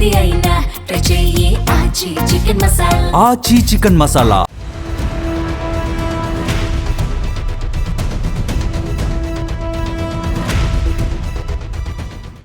ఏది అయినా ట్రై చెయ్యి ఆచి చికెన్ మసాలా. ఆచి చికెన్ మసాలా.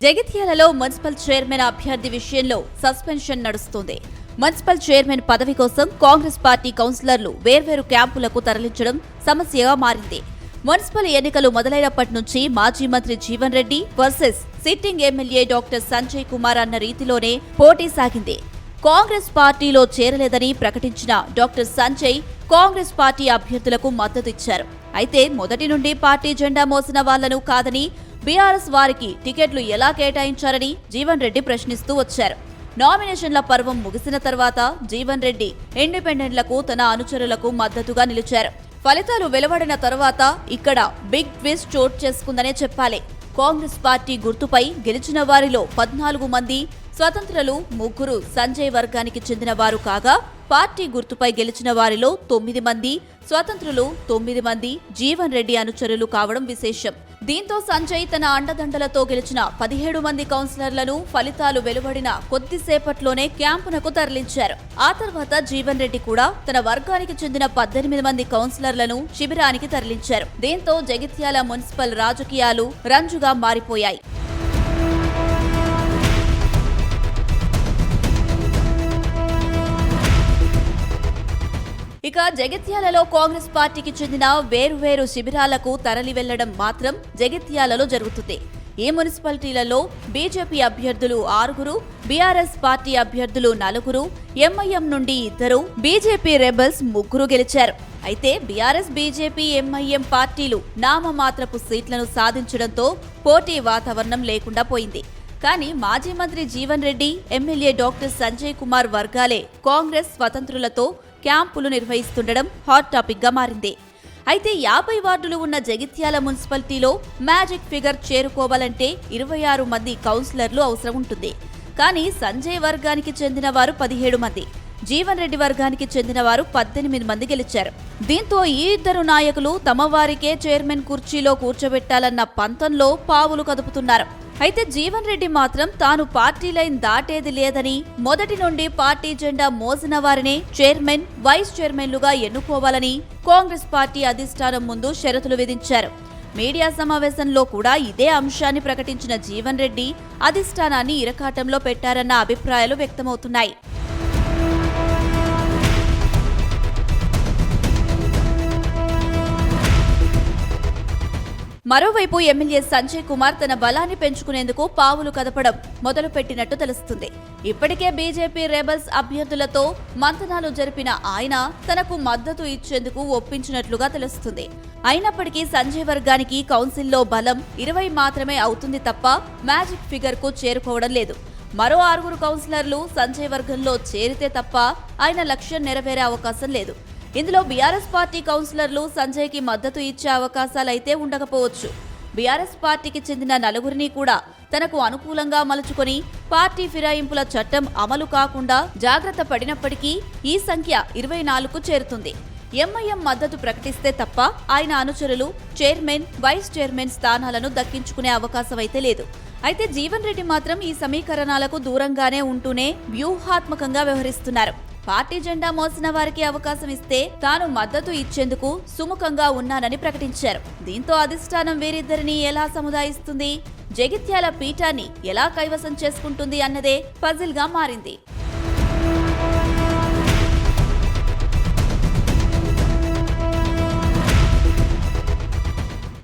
జగిత్యాలలో మున్సిపల్ చైర్మన్ అభ్యర్థి విషయంలో సస్పెన్షన్ నడుస్తుంది. మున్సిపల్ చైర్మన్ పదవి కోసం కాంగ్రెస్ పార్టీ కౌన్సిలర్లు వేర్వేరు క్యాంపులకు తరలించడం సమస్యగా మారింది. మున్సిపల్ ఎన్నికలు మొదలైనప్పటి నుంచి మాజీ Mantri Jeevan Reddy versus sitting MLA doctor Sanjay Kumar అన్న రీతిలోనే పోటీ సాగింది. కాంగ్రెస్ పార్టీలో చేరలేదని ప్రకటించిన డాక్టర్ సంజయ్ కాంగ్రెస్ పార్టీ అభ్యర్థులకు మద్దతిచ్చారు. అయితే మొదటి నుండి పార్టీ జెండా మోసిన వాళ్లను కాదని బీఆర్ఎస్ వారికి టికెట్లు ఎలా కేటాయించారని జీవన్ రెడ్డి ప్రశ్నిస్తూ వచ్చారు. నామినేషన్ల పర్వం ముగిసిన తర్వాత జీవన్ రెడ్డి ఇండిపెండెంట్లకు తన అనుచరులకు మద్దతుగా నిలిచారు. ఫలితాలు వెలువడిన తర్వాత ఇక్కడ బిగ్ ట్విస్ట్ చోటు చేసుకుందనే చెప్పాలి. కాంగ్రెస్ పార్టీ గుర్తుపై గెలిచిన వారిలో 14 మంది స్వతంత్రులు, 3 సంజయ్ వర్గానికి చెందిన వారు కాగా పార్టీ గుర్తుపై గెలిచిన వారిలో 9 మంది స్వతంత్రులు, 9 మంది జీవన్ రెడ్డి అనుచరులు కావడం విశేషం. దీంతో సంజయ్ తన అండదండలతో గెలిచిన 17 మంది కౌన్సిలర్లను ఫలితాలు వెలువడిన కొద్దిసేపట్లోనే క్యాంపునకు తరలించారు. ఆ తర్వాత జీవన్ రెడ్డి కూడా తన వర్గానికి చెందిన 18 మంది కౌన్సిలర్లను శిబిరానికి తరలించారు. దీంతో జగిత్యాల మున్సిపల్ రాజకీయాలు రంజుగా మారిపోయాయి. ఇక జగిత్యాలలో కాంగ్రెస్ పార్టీకి చెందిన వేరువేరు శిబిరాలకు తరలి వెళ్లడం మాత్రం జగిత్యాలలో జరుగుతుంది. ఈ మున్సిపాలిటీలలో బీజేపీ అభ్యర్థులు 6, బీఆర్ఎస్ పార్టీ అభ్యర్థులు 4, ఎంఐఎం నుండి 2, బీజేపీ రెబల్స్ 3 గెలిచారు. అయితే బీఆర్ఎస్, బీజేపీ, ఎంఐఎం పార్టీలు నామమాత్రపు సీట్లను సాధించడంతో పోటీ వాతావరణం లేకుండా పోయింది. కానీ మాజీ మంత్రి జీవన్ రెడ్డి, ఎమ్మెల్యే డాక్టర్ సంజయ్ కుమార్ వర్గాలే కాంగ్రెస్ స్వతంత్రులతో క్యాంపులు నిర్వహిస్తుండడం హాట్ టాపిక్ గా మారింది. అయితే 50 వార్డులు ఉన్న జగిత్యాల మున్సిపాలిటీలో మ్యాజిక్ ఫిగర్ చేరుకోవాలంటే 26 మంది కౌన్సిలర్లు అవసరం ఉంటుంది. కానీ సంజయ్ వర్గానికి చెందిన వారు 17 మంది, జీవన్ రెడ్డి వర్గానికి చెందిన వారు 18 మంది గెలిచారు. దీంతో ఈ ఇద్దరు నాయకులు తమ వారికే చైర్మన్ కుర్చీలో కూర్చోబెట్టాలన్న పంతంలో పావులు కదుపుతున్నారు. అయితే జీవన్ రెడ్డి మాత్రం తాను పార్టీ లైన్ దాటేది లేదని, మొదటి నుండి పార్టీ జెండా మోసిన వారినే చైర్మన్, వైస్ చైర్మన్లుగా ఎన్నుకోవాలని కాంగ్రెస్ పార్టీ అధిష్టానం ముందు షరతులు విధించారు. మీడియా సమావేశంలో కూడా ఇదే అంశాన్ని ప్రకటించిన జీవన్ రెడ్డి అధిష్టానాన్ని ఇరకాటంలో పెట్టారన్న అభిప్రాయాలు వ్యక్తమవుతున్నాయి. మరోవైపు ఎమ్మెల్యే సంజయ్ కుమార్ తన బలాన్ని పెంచుకునేందుకు పావులు కదపడం మొదలుపెట్టినట్టు తెలుస్తుంది. ఇప్పటికే బీజేపీ రెబల్స్ అభ్యర్థులతో మంతనాలు జరిపిన ఆయన తనకు మద్దతు ఇచ్చేందుకు ఒప్పించినట్లుగా తెలుస్తుంది. అయినప్పటికీ సంజయ్ వర్గానికి కౌన్సిల్లో బలం 20 మాత్రమే అవుతుంది తప్ప మ్యాజిక్ ఫిగర్ కు చేరుకోవడం లేదు. మరో 6 కౌన్సిలర్లు సంజయ్ వర్గంలో చేరితే తప్ప ఆయన లక్ష్యం నెరవేరే అవకాశం లేదు. ఇందులో బీఆర్ఎస్ పార్టీ కౌన్సిలర్లు సంజయ్కి మద్దతు ఇచ్చే అవకాశాలైతే ఉండకపోవచ్చు. బీఆర్ఎస్ పార్టీకి చెందిన 4 కూడా తనకు అనుకూలంగా మలుచుకొని పార్టీ ఫిరాయింపుల చట్టం అమలు కాకుండా జాగ్రత్త పడినప్పటికీ ఈ సంఖ్య 24కు చేరుతుంది. ఎంఐఎం మద్దతు ప్రకటిస్తే తప్ప ఆయన అనుచరులు చైర్మన్, వైస్ చైర్మన్ స్థానాలను దక్కించుకునే అవకాశమైతే లేదు. అయితే జీవన్ రెడ్డి మాత్రం ఈ సమీకరణాలకు దూరంగానే ఉంటూనే వ్యూహాత్మకంగా వ్యవహరిస్తున్నారు. పార్టీ జెండా మోసిన వారికి అవకాశం ఇస్తే తాను మద్దతు ఇచ్చేందుకు సుముఖంగా ఉన్నానని ప్రకటించారు. దీంతో అధిష్టానం వీరిద్దరిని ఎలా సముదాయిస్తుంది, జగిత్యాల పీఠాన్ని ఎలా కైవసం చేసుకుంటుంది అన్నదే పజిల్ గా మారింది.